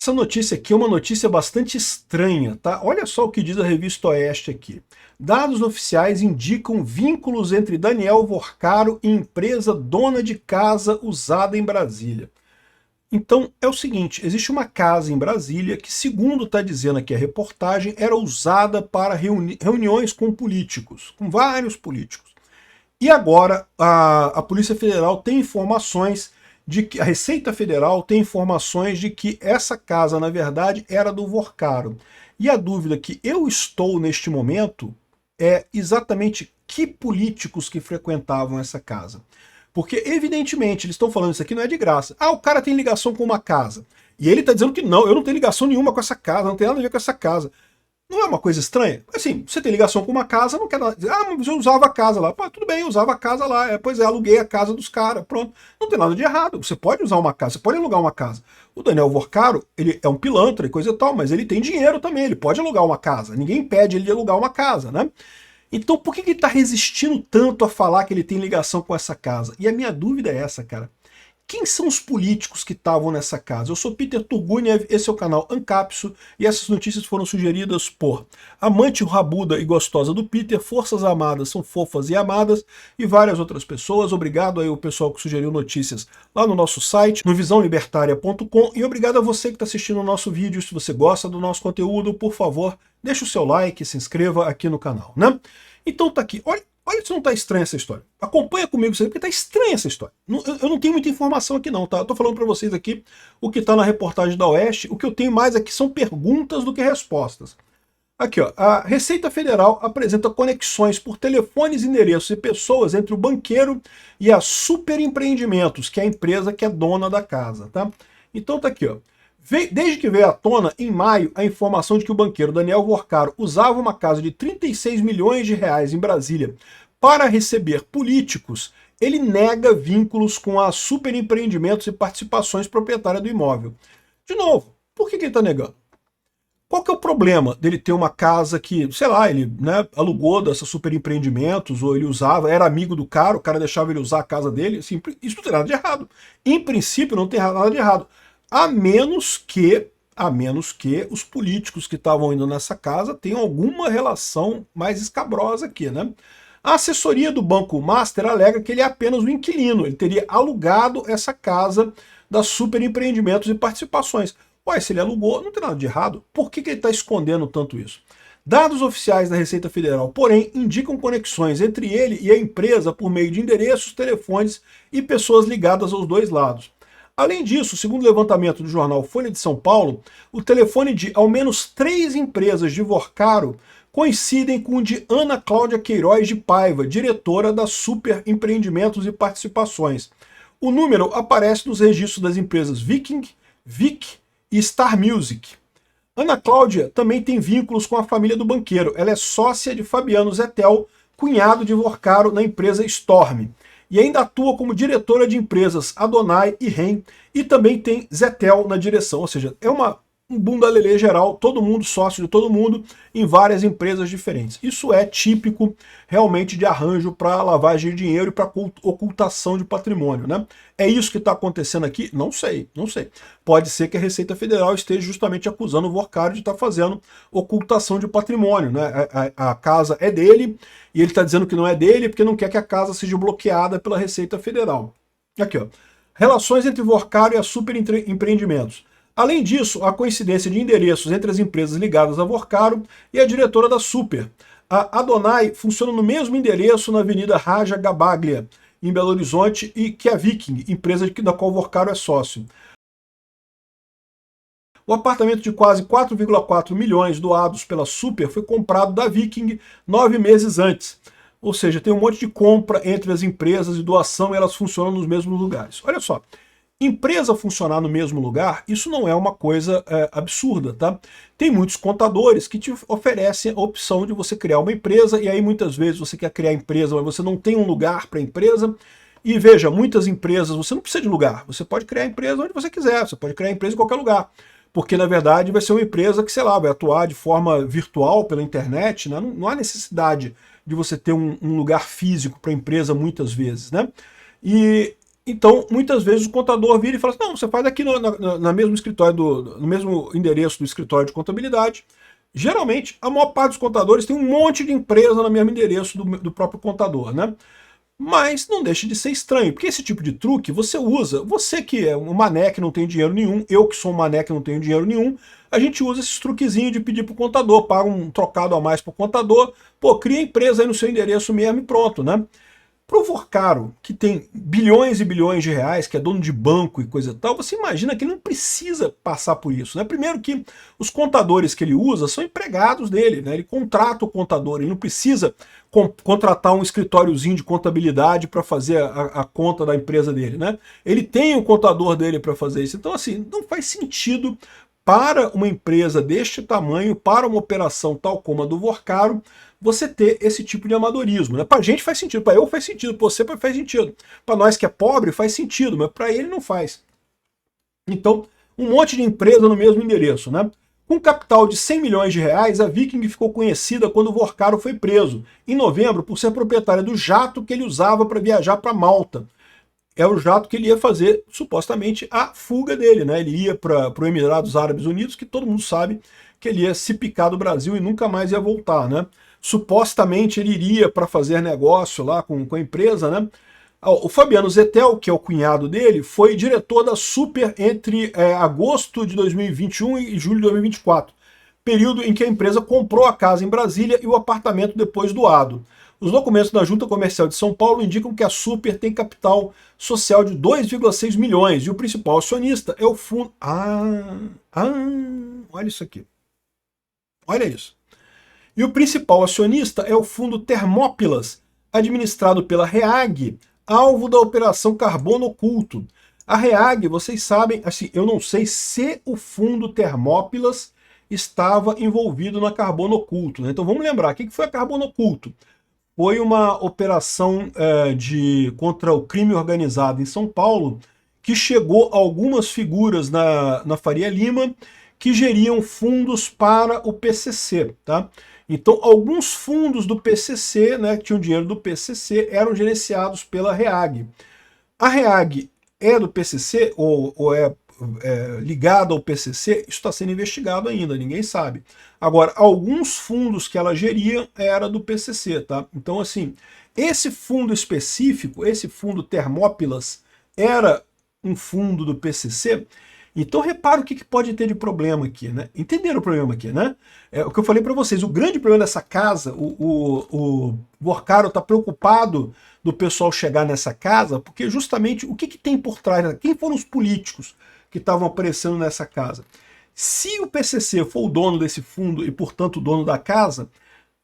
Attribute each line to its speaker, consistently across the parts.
Speaker 1: Essa notícia aqui é uma notícia bastante estranha, tá? Olha só o que diz a Revista Oeste aqui. Dados oficiais indicam vínculos entre Daniel Vorcaro e empresa dona de casa usada em Brasília. Então é o seguinte, existe uma casa em Brasília que, segundo está dizendo aqui a reportagem, era usada para reuniões com políticos, com vários políticos. E agora a Polícia Federal tem informações de que a Receita Federal tem informações de que essa casa, na verdade, era do Vorcaro. E a dúvida que eu estou neste momento é exatamente que políticos que frequentavam essa casa. Porque, evidentemente, eles estão falando isso aqui não é de graça. Ah, o cara tem ligação com uma casa. E ele está dizendo que não, eu não tenho ligação nenhuma com essa casa, não tem nada a ver com essa casa. Não é uma coisa estranha? Assim, você tem ligação com uma casa, não quer nada. Ah, mas eu usava a casa lá. Pô, tudo bem, eu usava a casa lá. Pois é, aluguei a casa dos caras. Pronto. Não tem nada de errado. Você pode usar uma casa, você pode alugar uma casa. O Daniel Vorcaro, ele é um pilantra e coisa e tal, mas ele tem dinheiro também. Ele pode alugar uma casa. Ninguém impede ele de alugar uma casa, né? Então por que ele está resistindo tanto a falar que ele tem ligação com essa casa? E a minha dúvida é essa, cara. Quem são os políticos que estavam nessa casa? Eu sou Peter Turguniev, esse é o canal Ancapso, e essas notícias foram sugeridas por amante rabuda e gostosa do Peter, forças amadas são fofas e amadas, e várias outras pessoas. Obrigado aí ao pessoal que sugeriu notícias lá no nosso site, no visãolibertaria.com, e obrigado a você que está assistindo o nosso vídeo. Se você gosta do nosso conteúdo, por favor, deixa o seu like, se inscreva aqui no canal, né? Então tá aqui, olha se não tá estranha essa história. Acompanha comigo isso aí, porque tá estranha essa história. Eu não tenho muita informação aqui não, tá? Eu tô falando para vocês aqui o que tá na reportagem da Oeste. O que eu tenho mais aqui são perguntas do que respostas. Aqui, ó. A Receita Federal apresenta conexões por telefones, endereços e pessoas entre o banqueiro e a Super Empreendimentos, que é a empresa que é dona da casa, tá? Então tá aqui, ó. Desde que veio à tona, em maio, a informação de que o banqueiro Daniel Vorcaro usava uma casa de 36 milhões de reais em Brasília para receber políticos, ele nega vínculos com a Super Empreendimentos e participações proprietária do imóvel. De novo, por que ele está negando? Qual que é o problema dele ter uma casa que, sei lá, ele, né, alugou dessa Super Empreendimentos, ou ele usava, era amigo do cara, o cara deixava ele usar a casa dele? Assim, isso não tem nada de errado. Em princípio, não tem nada de errado. A menos que os políticos que estavam indo nessa casa tenham alguma relação mais escabrosa aqui, né? A assessoria do Banco Master alega que ele é apenas um inquilino, ele teria alugado essa casa da Super Empreendimentos e Participações. Ué, se ele alugou, não tem nada de errado. Por que ele está escondendo tanto isso? Dados oficiais da Receita Federal, porém, indicam conexões entre ele e a empresa por meio de endereços, telefones e pessoas ligadas aos dois lados. Além disso, segundo o levantamento do jornal Folha de São Paulo, o telefone de ao menos 3 empresas de Vorcaro coincidem com o de Ana Cláudia Queiroz de Paiva, diretora da Super Empreendimentos e Participações. O número aparece nos registros das empresas Viking, Vic e Star Music. Ana Cláudia também tem vínculos com a família do banqueiro. Ela é sócia de Fabiano Zettel, cunhado de Vorcaro na empresa Storm. E ainda atua como diretora de empresas Adonai e REM, e também tem Zettel na direção, ou seja, é um bunda-lelê geral, todo mundo sócio de todo mundo, em várias empresas diferentes. Isso é típico realmente de arranjo para lavagem de dinheiro e para ocultação de patrimônio, né? É isso que está acontecendo aqui? Não sei, não sei. Pode ser que a Receita Federal esteja justamente acusando o Vorcaro de estar fazendo ocultação de patrimônio, né? A casa é dele e ele está dizendo que não é dele porque não quer que a casa seja bloqueada pela Receita Federal. Aqui, ó. Relações entre Vorcaro e a Super Empreendimentos. Além disso, a coincidência de endereços entre as empresas ligadas a Vorcaro e a diretora da Super. A Adonai funciona no mesmo endereço na Avenida Raja Gabaglia, em Belo Horizonte, e que a Viking, empresa da qual Vorcaro é sócio. O apartamento de quase 4,4 milhões doados pela Super foi comprado da Viking 9 meses antes. Ou seja, tem um monte de compra entre as empresas e doação e elas funcionam nos mesmos lugares. Olha só. Empresa funcionar no mesmo lugar, isso não é uma coisa absurda, tá? Tem muitos contadores que te oferecem a opção de você criar uma empresa, e aí muitas vezes você quer criar empresa, mas você não tem um lugar para a empresa. E veja, muitas empresas, você não precisa de lugar, você pode criar a empresa onde você quiser, você pode criar a empresa em qualquer lugar. Porque, na verdade, vai ser uma empresa que, sei lá, vai atuar de forma virtual pela internet, né? Não há necessidade de você ter um lugar físico para a empresa muitas vezes, né? E Então, muitas vezes o contador vira e fala assim, não, você faz aqui no mesmo escritório, no mesmo endereço do escritório de contabilidade. Geralmente, a maior parte dos contadores tem um monte de empresa no mesmo endereço do próprio contador, né? Mas não deixa de ser estranho, porque esse tipo de truque você usa, você que é um mané que não tem dinheiro nenhum, eu que sou um mané que não tenho dinheiro nenhum, a gente usa esses truquezinhos de pedir pro contador, paga um trocado a mais pro contador, pô, cria empresa aí no seu endereço mesmo e pronto, né? Pro Vorcaro, que tem bilhões e bilhões de reais, que é dono de banco e coisa e tal, você imagina que ele não precisa passar por isso, né? Primeiro que os contadores que ele usa são empregados dele, né? Ele contrata o contador, ele não precisa contratar um escritóriozinho de contabilidade para fazer a conta da empresa dele, né? Ele tem o contador dele para fazer isso. Então, assim, não faz sentido para uma empresa deste tamanho, para uma operação tal como a do Vorcaro, você ter esse tipo de amadorismo, né? Para a gente faz sentido, para eu faz sentido, para você faz sentido, para nós que é pobre faz sentido, mas para ele não faz. Então, um monte de empresa no mesmo endereço, né? Com capital de 100 milhões de reais, a Viking ficou conhecida quando o Vorcaro foi preso, em novembro, por ser proprietária do jato que ele usava para viajar para Malta. É o jato que ele ia fazer, supostamente, a fuga dele, né? Ele ia para os Emirados Árabes Unidos, que todo mundo sabe que ele ia se picar do Brasil e nunca mais ia voltar, né? Supostamente ele iria para fazer negócio lá com a empresa, né? O Fabiano Zettel, que é o cunhado dele, foi diretor da Super entre agosto de 2021 e julho de 2024, período em que a empresa comprou a casa em Brasília e o apartamento depois doado. Os documentos da Junta Comercial de São Paulo indicam que a Super tem capital social de 2,6 milhões e o principal acionista é o fundo... olha isso aqui. Olha isso. E o principal acionista é o fundo Termópilas, administrado pela REAG, alvo da Operação Carbono Oculto. A REAG, vocês sabem, assim, eu não sei se o fundo Termópilas estava envolvido na Carbono Oculto, né? Então vamos lembrar, o que foi a Carbono Oculto? Foi uma operação contra o crime organizado em São Paulo, que chegou a algumas figuras na Faria Lima que geriam fundos para o PCC, tá? Então, alguns fundos do PCC, né, que tinham dinheiro do PCC, eram gerenciados pela REAG. A REAG é do PCC ou é ligada ao PCC? Isso está sendo investigado ainda, ninguém sabe. Agora, alguns fundos que ela geria era do PCC, tá? Então, assim, esse fundo específico, esse fundo Termópilas, era um fundo do PCC. Então repara o que pode ter de problema aqui, né? Entenderam o problema aqui, né? É o que eu falei para vocês, o grande problema dessa casa, o Vorcaro está preocupado do pessoal chegar nessa casa, porque justamente o que tem por trás, né? Quem foram os políticos que estavam aparecendo nessa casa? Se o PCC for o dono desse fundo e, portanto, o dono da casa,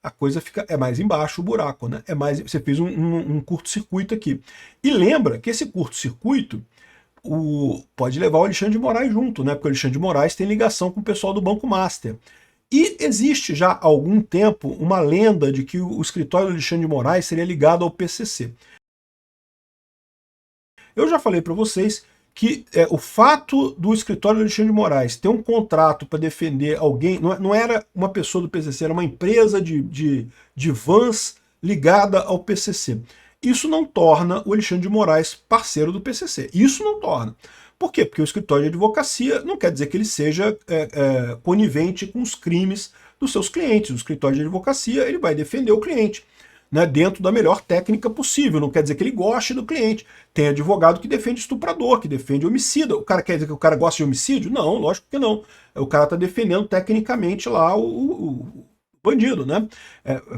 Speaker 1: a coisa é mais embaixo o buraco, né? Você fez um curto-circuito aqui. E lembra que esse curto-circuito pode levar o Alexandre de Moraes junto, né? Porque o Alexandre de Moraes tem ligação com o pessoal do Banco Master. E existe já há algum tempo uma lenda de que o escritório do Alexandre de Moraes seria ligado ao PCC. Eu já falei para vocês que o fato do escritório do Alexandre de Moraes ter um contrato para defender alguém, não era uma pessoa do PCC, era uma empresa de vans ligada ao PCC. Isso não torna o Alexandre de Moraes parceiro do PCC. Isso não torna. Por quê? Porque o escritório de advocacia não quer dizer que ele seja conivente com os crimes dos seus clientes. O escritório de advocacia ele vai defender o cliente, né, dentro da melhor técnica possível. Não quer dizer que ele goste do cliente. Tem advogado que defende estuprador, que defende homicida. O cara quer dizer que o cara gosta de homicídio? Não, lógico que não. O cara está defendendo tecnicamente lá o bandido, né?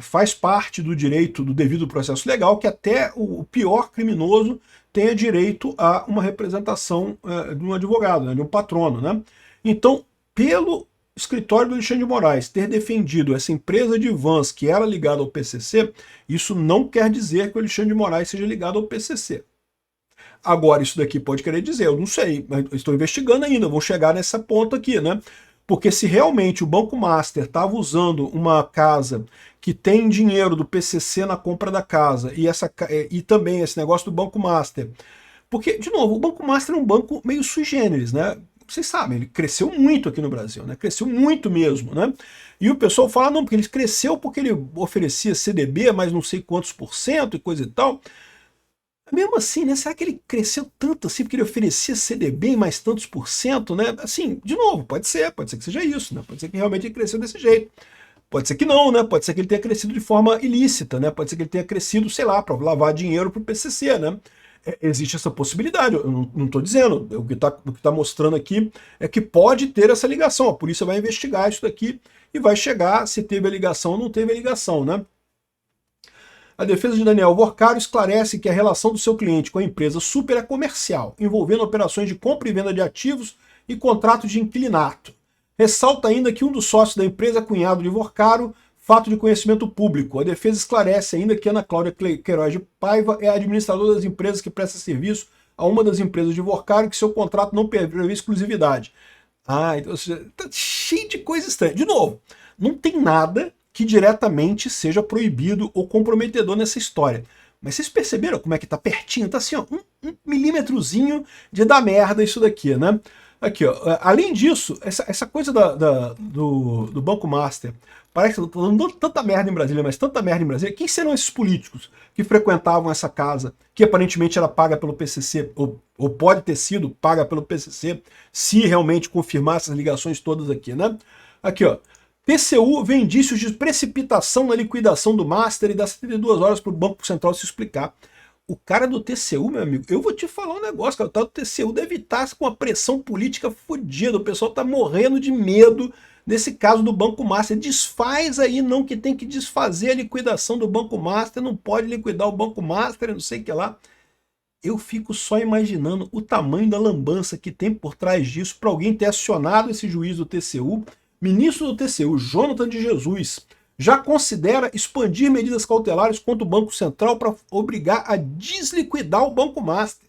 Speaker 1: Faz parte do direito do devido processo legal que até o pior criminoso tenha direito a uma representação de um advogado, né, de um patrono, né? Então, pelo escritório do Alexandre de Moraes ter defendido essa empresa de vans que era ligada ao PCC, isso não quer dizer que o Alexandre de Moraes seja ligado ao PCC. Agora, isso daqui pode querer dizer, eu não sei, mas estou investigando ainda, vou chegar nessa ponta aqui, né? Porque se realmente o Banco Master estava usando uma casa que tem dinheiro do PCC na compra da casa e também esse negócio do Banco Master, porque, de novo, o Banco Master é um banco meio sui generis, né? Vocês sabem, ele cresceu muito aqui no Brasil, né? Cresceu muito mesmo, né? E o pessoal fala, não, porque ele cresceu porque ele oferecia CDB mais não sei quantos por cento e coisa e tal. Mesmo assim, né, será que ele cresceu tanto assim porque ele oferecia CDB em mais tantos por cento, né? Assim, de novo, pode ser que seja isso, né? Pode ser que realmente ele cresceu desse jeito. Pode ser que não, né? Pode ser que ele tenha crescido de forma ilícita, né? Pode ser que ele tenha crescido, sei lá, para lavar dinheiro para o PCC, né? Existe essa possibilidade, eu não estou dizendo. O que tá mostrando aqui é que pode ter essa ligação. A polícia vai investigar isso daqui e vai chegar se teve a ligação ou não teve a ligação, né? A defesa de Daniel Vorcaro esclarece que a relação do seu cliente com a empresa Super é comercial, envolvendo operações de compra e venda de ativos e contrato de inquilinato. Ressalta ainda que um dos sócios da empresa é cunhado de Vorcaro, fato de conhecimento público. A defesa esclarece ainda que Ana Cláudia Queiroz de Paiva é a administradora das empresas que presta serviço a uma das empresas de Vorcaro e que seu contrato não prevê exclusividade. Então tá cheio de coisa estranha. De novo, não tem nada que diretamente seja proibido ou comprometedor nessa história. Mas vocês perceberam como é que tá pertinho? Tá assim, ó, um milímetrozinho de dar merda isso daqui, né? Aqui, ó. Além disso, essa coisa do Banco Master, parece que eu tô dando tanta merda em Brasília, mas tanta merda em Brasília. Quem serão esses políticos que frequentavam essa casa, que aparentemente era paga pelo PCC, ou pode ter sido paga pelo PCC, se realmente confirmar essas ligações todas aqui, né? Aqui, ó. TCU vê indícios de precipitação na liquidação do Master e dá 72 horas para o Banco Central se explicar. O cara do TCU, meu amigo, eu vou te falar um negócio, cara, o tal do TCU deve estar com uma pressão política fodida, o pessoal tá morrendo de medo nesse caso do Banco Master. Desfaz aí, não, que tem que desfazer a liquidação do Banco Master, não pode liquidar o Banco Master, não sei o que lá. Eu fico só imaginando o tamanho da lambança que tem por trás disso para alguém ter acionado esse juiz do TCU. Ministro do TCU, Jonathan de Jesus, já considera expandir medidas cautelares contra o Banco Central para obrigar a desliquidar o Banco Master.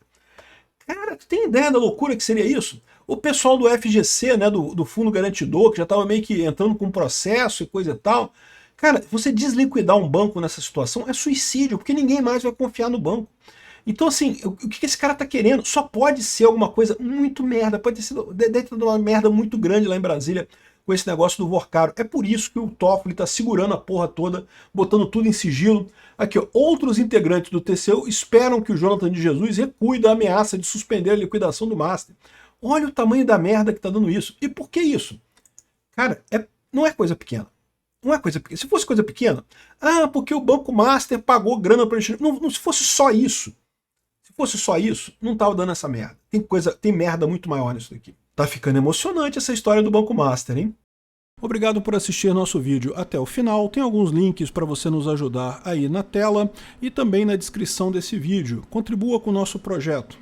Speaker 1: Cara, tu tem ideia da loucura que seria isso? O pessoal do FGC, né, do Fundo Garantidor, que já estava meio que entrando com processo e coisa e tal. Cara, você desliquidar um banco nessa situação é suicídio, porque ninguém mais vai confiar no banco. Então, assim, o que esse cara tá querendo? Só pode ser alguma coisa muito merda, pode ter sido dentro de uma merda muito grande lá em Brasília, com esse negócio do Vorcaro. É por isso que o Toffoli está segurando a porra toda, botando tudo em sigilo. Aqui, ó, outros integrantes do TCU esperam que o Jonathan de Jesus recue da ameaça de suspender a liquidação do Master. Olha o tamanho da merda que tá dando isso. E por que isso? Cara, não é coisa pequena. Não é coisa pequena. Se fosse coisa pequena, porque o Banco Master pagou grana para ele. Não, se fosse só isso. Se fosse só isso, não tava dando essa merda. Tem merda muito maior nisso daqui. Tá ficando emocionante essa história do Banco Master, hein? Obrigado por assistir nosso vídeo até o final. Tem alguns links para você nos ajudar aí na tela e também na descrição desse vídeo. Contribua com o nosso projeto.